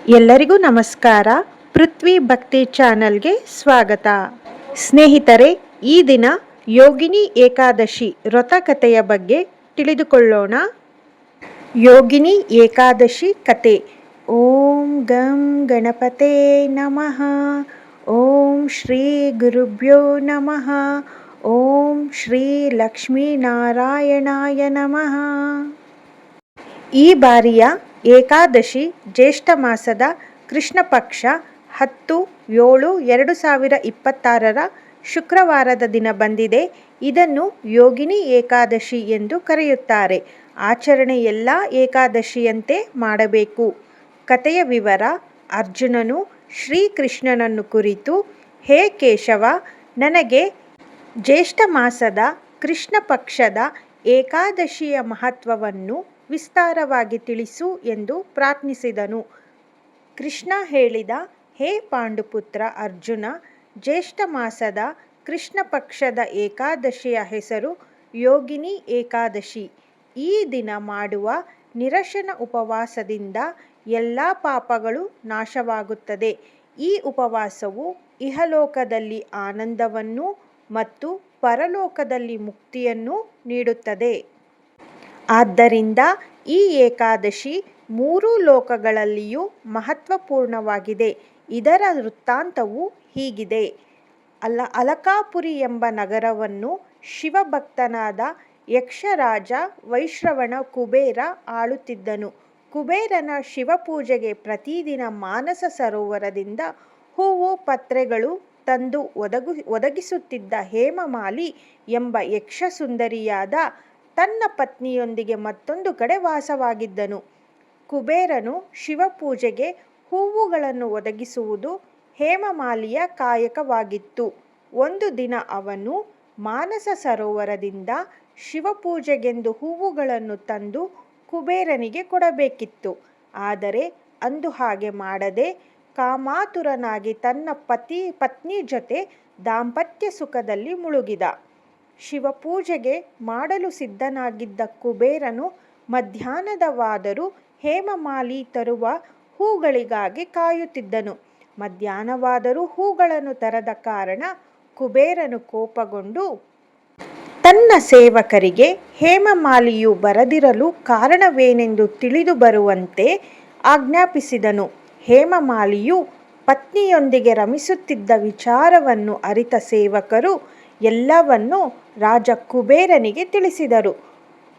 ಎಲ್ಲರಿಗೂ ನಮಸ್ಕಾರ. ಪೃಥ್ವಿ ಭಕ್ತಿ ಚಾನಲ್ಗೆ ಸ್ವಾಗತ. ಸ್ನೇಹಿತರೆ, ಈ ದಿನ ಯೋಗಿನಿ ಏಕಾದಶಿ ವ್ರತಕಥೆಯ ಬಗ್ಗೆ ತಿಳಿದುಕೊಳ್ಳೋಣ. ಯೋಗಿನಿ ಏಕಾದಶಿ ಕತೆ. ಓಂ ಗಂ ಗಣಪತೆ ನಮಃ. ಓಂ ಶ್ರೀ ಗುರುಭ್ಯೋ ನಮಃ. ಓಂ ಶ್ರೀ ಲಕ್ಷ್ಮೀನಾರಾಯಣಾಯ ನಮಃ. ಈ ಬಾರಿಯ ಏಕಾದಶಿ ಜ್ಯೇಷ್ಠ ಮಾಸದ ಕೃಷ್ಣ ಪಕ್ಷ 10/7/2026 ಶುಕ್ರವಾರದ ದಿನ ಬಂದಿದೆ. ಇದನ್ನು ಯೋಗಿನಿ ಏಕಾದಶಿ ಎಂದು ಕರೆಯುತ್ತಾರೆ. ಆಚರಣೆ ಎಲ್ಲ ಏಕಾದಶಿಯಂತೆ ಮಾಡಬೇಕು. ಕಥೆಯ ವಿವರ. ಅರ್ಜುನನು ಶ್ರೀಕೃಷ್ಣನನ್ನು ಕುರಿತು, ಹೇ ಕೇಶವ, ನನಗೆ ಜ್ಯೇಷ್ಠ ಮಾಸದ ಕೃಷ್ಣ ಪಕ್ಷದ ಏಕಾದಶಿಯ ಮಹತ್ವವನ್ನು ವಿಸ್ತಾರವಾಗಿ ತಿಳಿಸು ಎಂದು ಪ್ರಾರ್ಥಿಸಿದನು. ಕೃಷ್ಣ ಹೇಳಿದ, ಹೇ ಪಾಂಡುಪುತ್ರ ಅರ್ಜುನ, ಜ್ಯೇಷ್ಠ ಮಾಸದ ಕೃಷ್ಣ ಪಕ್ಷದ ಏಕಾದಶಿಯ ಹೆಸರು ಯೋಗಿನಿ ಏಕಾದಶಿ. ಈ ದಿನ ಮಾಡುವ ನಿರಶನ ಉಪವಾಸದಿಂದ ಎಲ್ಲ ಪಾಪಗಳು ನಾಶವಾಗುತ್ತದೆ. ಈ ಉಪವಾಸವು ಇಹಲೋಕದಲ್ಲಿ ಆನಂದವನ್ನು ಮತ್ತು ಪರಲೋಕದಲ್ಲಿ ಮುಕ್ತಿಯನ್ನು ನೀಡುತ್ತದೆ. ಆದ್ದರಿಂದ ಈ ಏಕಾದಶಿ 3 ಲೋಕಗಳಲ್ಲಿಯೂ ಮಹತ್ವಪೂರ್ಣವಾಗಿದೆ. ಇದರ ವೃತ್ತಾಂತವು ಹೀಗಿದೆ. ಅಲಕಾಪುರಿ ಎಂಬ ನಗರವನ್ನು ಶಿವಭಕ್ತನಾದ ಯಕ್ಷರಾಜ ವೈಶ್ರವಣ ಕುಬೇರ ಆಳುತ್ತಿದ್ದನು. ಕುಬೇರನ ಶಿವಪೂಜೆಗೆ ಪ್ರತಿದಿನ ಮಾನಸ ಸರೋವರದಿಂದ ಹೂವು ಪತ್ರೆಗಳು ತಂದು ಒದಗಿಸುತ್ತಿದ್ದ ಹೇಮಮಾಲಿ ಎಂಬ ಯಕ್ಷ ಸುಂದರಿಯಾದ ತನ್ನ ಪತ್ನಿಯೊಂದಿಗೆ ಮತ್ತೊಂದು ಕಡೆ ವಾಸವಾಗಿದ್ದನು. ಕುಬೇರನು ಶಿವಪೂಜೆಗೆ ಹೂವುಗಳನ್ನು ಒದಗಿಸುವುದು ಹೇಮಮಾಲಿಯ ಕಾಯಕವಾಗಿತ್ತು. ಒಂದು ದಿನ ಅವನು ಮಾನಸ ಸರೋವರದಿಂದ ಶಿವಪೂಜೆಗೆಂದು ಹೂವುಗಳನ್ನು ತಂದು ಕುಬೇರನಿಗೆ ಕೊಡಬೇಕಿತ್ತು. ಆದರೆ ಅಂದು ಹಾಗೆ ಮಾಡದೆ ಕಾಮಾತುರನಾಗಿ ತನ್ನ ಪತ್ನಿ ಜೊತೆ ದಾಂಪತ್ಯ ಸುಖದಲ್ಲಿ ಮುಳುಗಿದ. ಶಿವಪೂಜೆಗೆ ಮಾಡಲು ಸಿದ್ಧನಾಗಿದ್ದ ಕುಬೇರನು ಮಧ್ಯಾಹ್ನವಾದರೂ ಹೇಮಮಾಲಿ ತರುವ ಹೂಗಳಿಗಾಗಿ ಕಾಯುತ್ತಿದ್ದನು. ಮಧ್ಯಾಹ್ನವಾದರೂ ಹೂಗಳನ್ನು ತರದ ಕಾರಣ ಕುಬೇರನು ಕೋಪಗೊಂಡು ತನ್ನ ಸೇವಕರಿಗೆ ಹೇಮಮಾಲಿಯು ಬರದಿರಲು ಕಾರಣವೇನೆಂದು ತಿಳಿದು ಬರುವಂತೆ ಆಜ್ಞಾಪಿಸಿದನು. ಹೇಮಮಾಲಿಯು ಪತ್ನಿಯೊಂದಿಗೆ ರಮಿಸುತ್ತಿದ್ದ ವಿಚಾರವನ್ನು ಅರಿತ ಸೇವಕರು ಎಲ್ಲವನ್ನೂ ರಾಜ ಕುಬೇರನಿಗೆ ತಿಳಿಸಿದರು.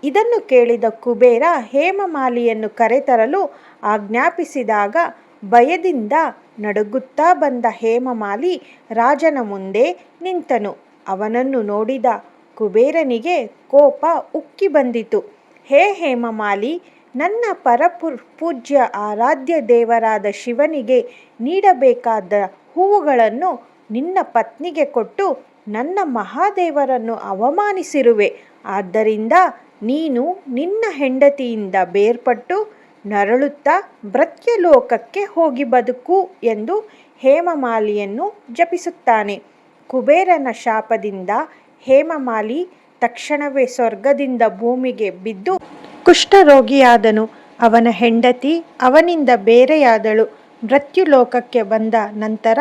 ಇದನ್ನು ಕೇಳಿದ ಕುಬೇರ ಹೇಮಮಾಲಿಯನ್ನು ಕರೆತರಲು ಆಜ್ಞಾಪಿಸಿದಾಗ ಭಯದಿಂದ ನಡುಗುತ್ತಾ ಬಂದ ಹೇಮಮಾಲಿ ರಾಜನ ಮುಂದೆ ನಿಂತನು. ಅವನನ್ನು ನೋಡಿದ ಕುಬೇರನಿಗೆ ಕೋಪ ಉಕ್ಕಿ ಬಂದಿತು. ಹೇ ಹೇಮಮಾಲಿ, ನನ್ನ ಪೂಜ್ಯ ಆರಾಧ್ಯ ದೇವರಾದ ಶಿವನಿಗೆ ನೀಡಬೇಕಾದ ಹೂವುಗಳನ್ನು ನಿನ್ನ ಪತ್ನಿಗೆ ಕೊಟ್ಟು ನನ್ನ ಮಹಾದೇವರನ್ನು ಅವಮಾನಿಸಿರುವೆ. ಆದ್ದರಿಂದ ನೀನು ನಿನ್ನ ಹೆಂಡತಿಯಿಂದ ಬೇರ್ಪಟ್ಟು ನರಳುತ್ತಾ ಭೃತ್ಯಲೋಕಕ್ಕೆ ಹೋಗಿ ಬದುಕು ಎಂದು ಹೇಮಮಾಲಿಯನ್ನು ಜಪಿಸುತ್ತಾನೆ. ಕುಬೇರನ ಶಾಪದಿಂದ ಹೇಮಮಾಲಿ ತಕ್ಷಣವೇ ಸ್ವರ್ಗದಿಂದ ಭೂಮಿಗೆ ಬಿದ್ದು ಕುಷ್ಠರೋಗಿಯಾದನು. ಅವನ ಹೆಂಡತಿ ಅವನಿಂದ ಬೇರೆಯಾದಳು. ಮೃತ್ಯುಲೋಕಕ್ಕೆ ಬಂದ ನಂತರ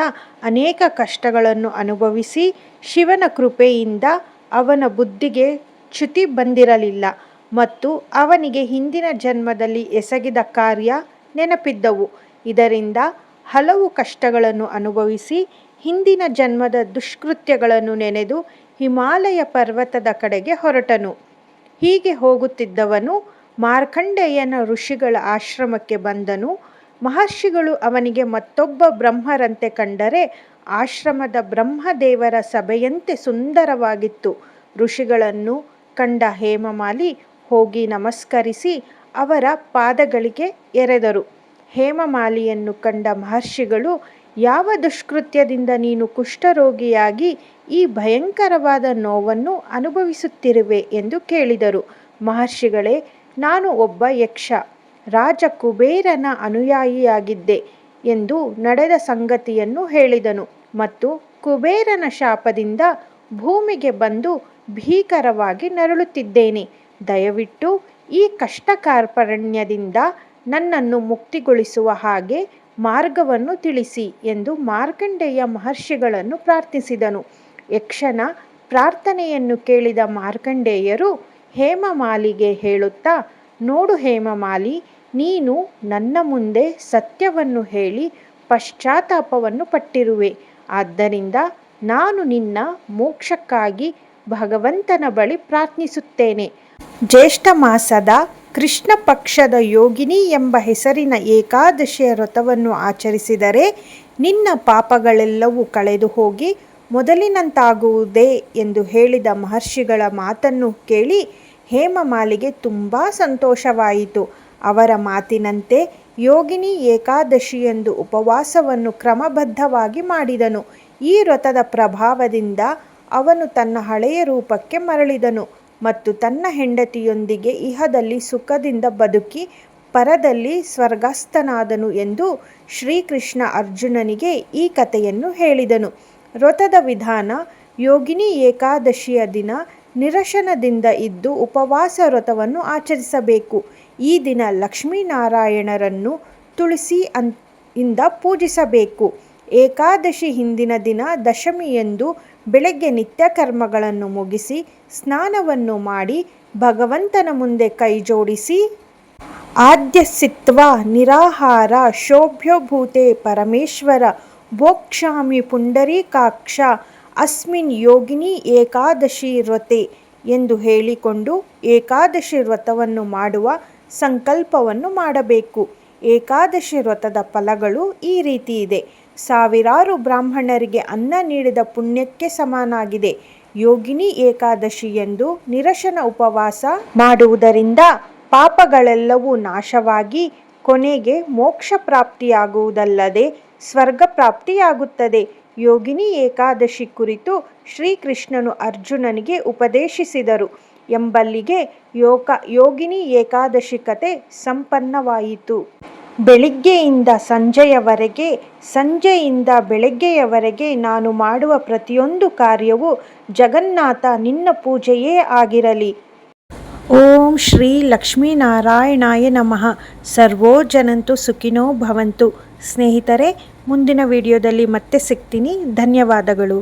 ಅನೇಕ ಕಷ್ಟಗಳನ್ನು ಅನುಭವಿಸಿ ಶಿವನ ಕೃಪೆಯಿಂದ ಅವನ ಬುದ್ಧಿಗೆ ಚ್ಯುತಿ ಬಂದಿರಲಿಲ್ಲ ಮತ್ತು ಅವನಿಗೆ ಹಿಂದಿನ ಜನ್ಮದಲ್ಲಿ ಎಸಗಿದ ಕಾರ್ಯ ನೆನಪಿದ್ದವು. ಇದರಿಂದ ಹಲವು ಕಷ್ಟಗಳನ್ನು ಅನುಭವಿಸಿ ಹಿಂದಿನ ಜನ್ಮದ ದುಷ್ಕೃತ್ಯಗಳನ್ನು ನೆನೆದು ಹಿಮಾಲಯ ಪರ್ವತದ ಕಡೆಗೆ ಹೊರಟನು. ಹೀಗೆ ಹೋಗುತ್ತಿದ್ದವನು ಮಾರ್ಕಂಡೇಯನ ಋಷಿಗಳ ಆಶ್ರಮಕ್ಕೆ ಬಂದನು. ಮಹರ್ಷಿಗಳು ಅವನಿಗೆ ಮತ್ತೊಬ್ಬ ಬ್ರಹ್ಮರಂತೆ ಕಂಡರೆ ಆಶ್ರಮದ ಬ್ರಹ್ಮದೇವರ ಸಭೆಯಂತೆ ಸುಂದರವಾಗಿತ್ತು. ಋಷಿಗಳನ್ನು ಕಂಡ ಹೇಮಮಾಲಿ ಹೋಗಿ ನಮಸ್ಕರಿಸಿ ಅವರ ಪಾದಗಳಿಗೆ ಎರೆದರು. ಹೇಮಮಾಲಿಯನ್ನು ಕಂಡ ಮಹರ್ಷಿಗಳು, ಯಾವ ದುಷ್ಕೃತ್ಯದಿಂದ ನೀನು ಕುಷ್ಠರೋಗಿಯಾಗಿ ಈ ಭಯಂಕರವಾದ ನೋವನ್ನು ಅನುಭವಿಸುತ್ತಿರುವೆ ಎಂದು ಕೇಳಿದರು. ಮಹರ್ಷಿಗಳೇ, ನಾನು ಒಬ್ಬ ಯಕ್ಷ, ರಾಜ ಕುಬೇರನ ಅನುಯಾಯಿಯಾಗಿದ್ದೆ ಎಂದು ನಡೆದ ಸಂಗತಿಯನ್ನು ಹೇಳಿದನು ಮತ್ತು ಕುಬೇರನ ಶಾಪದಿಂದ ಭೂಮಿಗೆ ಬಂದು ಭೀಕರವಾಗಿ ನರಳುತ್ತಿದ್ದೇನೆ. ದಯವಿಟ್ಟು ಈ ಕಷ್ಟ ಕಾರ್ಪಣ್ಯದಿಂದ ನನ್ನನ್ನು ಮುಕ್ತಿಗೊಳಿಸುವ ಹಾಗೆ ಮಾರ್ಗವನ್ನು ತಿಳಿಸಿ ಎಂದು ಮಾರ್ಕಂಡೇಯ ಮಹರ್ಷಿಗಳನ್ನು ಪ್ರಾರ್ಥಿಸಿದನು. ಯಕ್ಷನ ಪ್ರಾರ್ಥನೆಯನ್ನು ಕೇಳಿದ ಮಾರ್ಕಂಡೇಯರು ಹೇಮಮಾಲಿಗೆ ಹೇಳುತ್ತಾ, ನೋಡು ಹೇಮಮಾಲಿ, ನೀನು ನನ್ನ ಮುಂದೆ ಸತ್ಯವನ್ನು ಹೇಳಿ ಪಶ್ಚಾತ್ತಾಪವನ್ನು ಪಟ್ಟಿರುವೆ. ಆದ್ದರಿಂದ ನಾನು ನಿನ್ನ ಮೋಕ್ಷಕ್ಕಾಗಿ ಭಗವಂತನ ಬಳಿ ಪ್ರಾರ್ಥಿಸುತ್ತೇನೆ. ಜ್ಯೇಷ್ಠ ಮಾಸದ ಕೃಷ್ಣ ಪಕ್ಷದ ಯೋಗಿನಿ ಎಂಬ ಹೆಸರಿನ ಏಕಾದಶಿಯ ವ್ರತವನ್ನು ಆಚರಿಸಿದರೆ ನಿನ್ನ ಪಾಪಗಳೆಲ್ಲವೂ ಕಳೆದು ಹೋಗಿ ಮೊದಲಿನಂತಾಗುವುದೇ ಎಂದು ಹೇಳಿದ ಮಹರ್ಷಿಗಳ ಮಾತನ್ನು ಕೇಳಿ ಹೇಮಮಾಲಿಗೆ ತುಂಬ ಸಂತೋಷವಾಯಿತು. ಅವರ ಮಾತಿನಂತೆ ಯೋಗಿನಿ ಏಕಾದಶಿಯಂದು ಉಪವಾಸವನ್ನು ಕ್ರಮಬದ್ಧವಾಗಿ ಮಾಡಿದನು. ಈ ವ್ರತದ ಪ್ರಭಾವದಿಂದ ಅವನು ತನ್ನ ಹಳೆಯ ರೂಪಕ್ಕೆ ಮರಳಿದನು ಮತ್ತು ತನ್ನ ಹೆಂಡತಿಯೊಂದಿಗೆ ಇಹದಲ್ಲಿ ಸುಖದಿಂದ ಬದುಕಿ ಪರದಲ್ಲಿ ಸ್ವರ್ಗಸ್ಥನಾದನು ಎಂದು ಶ್ರೀಕೃಷ್ಣ ಅರ್ಜುನನಿಗೆ ಈ ಕಥೆಯನ್ನು ಹೇಳಿದನು. ವ್ರತದ ವಿಧಾನ: ಯೋಗಿನಿ ಏಕಾದಶಿಯ ದಿನ ನಿರಶನದಿಂದ ಇದ್ದು ಉಪವಾಸ ವ್ರತವನ್ನು ಆಚರಿಸಬೇಕು. ಈ ದಿನ ಲಕ್ಷ್ಮೀನಾರಾಯಣರನ್ನು ತುಳಸಿ ಇಂದ ಪೂಜಿಸಬೇಕು. ಏಕಾದಶಿ ಹಿಂದಿನ ದಿನ ದಶಮಿಯಂದು ಬೆಳಗ್ಗೆ ನಿತ್ಯ ಕರ್ಮಗಳನ್ನು ಮುಗಿಸಿ ಸ್ನಾನವನ್ನು ಮಾಡಿ ಭಗವಂತನ ಮುಂದೆ ಕೈಜೋಡಿಸಿ ಆದ್ಯಸಿತ್ವಾ ನಿರಾಹಾರ ಶೋಭ್ಯೋಭೂತೆ ಪರಮೇಶ್ವರ ಭೋಕ್ಷಾಮಿ ಪುಂಡರೀಕಾಕ್ಷ ಅಸ್ಮಿನ್ ಯೋಗಿನಿ ಏಕಾದಶಿ ವ್ರತೆ ಎಂದು ಹೇಳಿಕೊಂಡು ಏಕಾದಶಿ ವ್ರತವನ್ನು ಮಾಡುವ ಸಂಕಲ್ಪವನ್ನು ಮಾಡಬೇಕು. ಏಕಾದಶಿ ವ್ರತದ ಫಲಗಳು ಈ ರೀತಿ ಇದೆ. ಸಾವಿರಾರು ಬ್ರಾಹ್ಮಣರಿಗೆ ಅನ್ನ ನೀಡಿದ ಪುಣ್ಯಕ್ಕೆ ಸಮನಾಗಿದೆ. ಯೋಗಿನಿ ಏಕಾದಶಿಯಂದು ನಿರಶನ ಉಪವಾಸ ಮಾಡುವುದರಿಂದ ಪಾಪಗಳೆಲ್ಲವೂ ನಾಶವಾಗಿ ಕೊನೆಗೆ ಮೋಕ್ಷ ಪ್ರಾಪ್ತಿಯಾಗುವುದಲ್ಲದೆ ಸ್ವರ್ಗ ಪ್ರಾಪ್ತಿಯಾಗುತ್ತದೆ. ಯೋಗಿನಿ ಏಕಾದಶಿ ಕುರಿತು ಶ್ರೀಕೃಷ್ಣನು ಅರ್ಜುನನಿಗೆ ಉಪದೇಶಿಸಿದರು ಎಂಬಲ್ಲಿಗೆ ಯೋಗಿನಿ ಏಕಾದಶಿ ಕಥೆ ಸಂಪನ್ನವಾಯಿತು. ಬೆಳಿಗ್ಗೆಯಿಂದ ಸಂಜೆಯವರೆಗೆ, ಸಂಜೆಯಿಂದ ಬೆಳಗ್ಗೆಯವರೆಗೆ ನಾನು ಮಾಡುವ ಪ್ರತಿಯೊಂದು ಕಾರ್ಯವೂ ಜಗನ್ನಾಥ ನಿನ್ನ ಪೂಜೆಯೇ ಆಗಿರಲಿ. ಓಂ ಶ್ರೀ ಲಕ್ಷ್ಮೀನಾರಾಯಣಾಯ ನಮಃ. ಸರ್ವೋ ಜನಂತು ಸುಖಿನೋ ಭವಂತು. ಸ್ನೇಹಿತರೆ, ಮುಂದಿನ ವಿಡಿಯೋದಲ್ಲಿ ಮತ್ತೆ ಸಿಗ್ತೀನಿ. ಧನ್ಯವಾದಗಳು.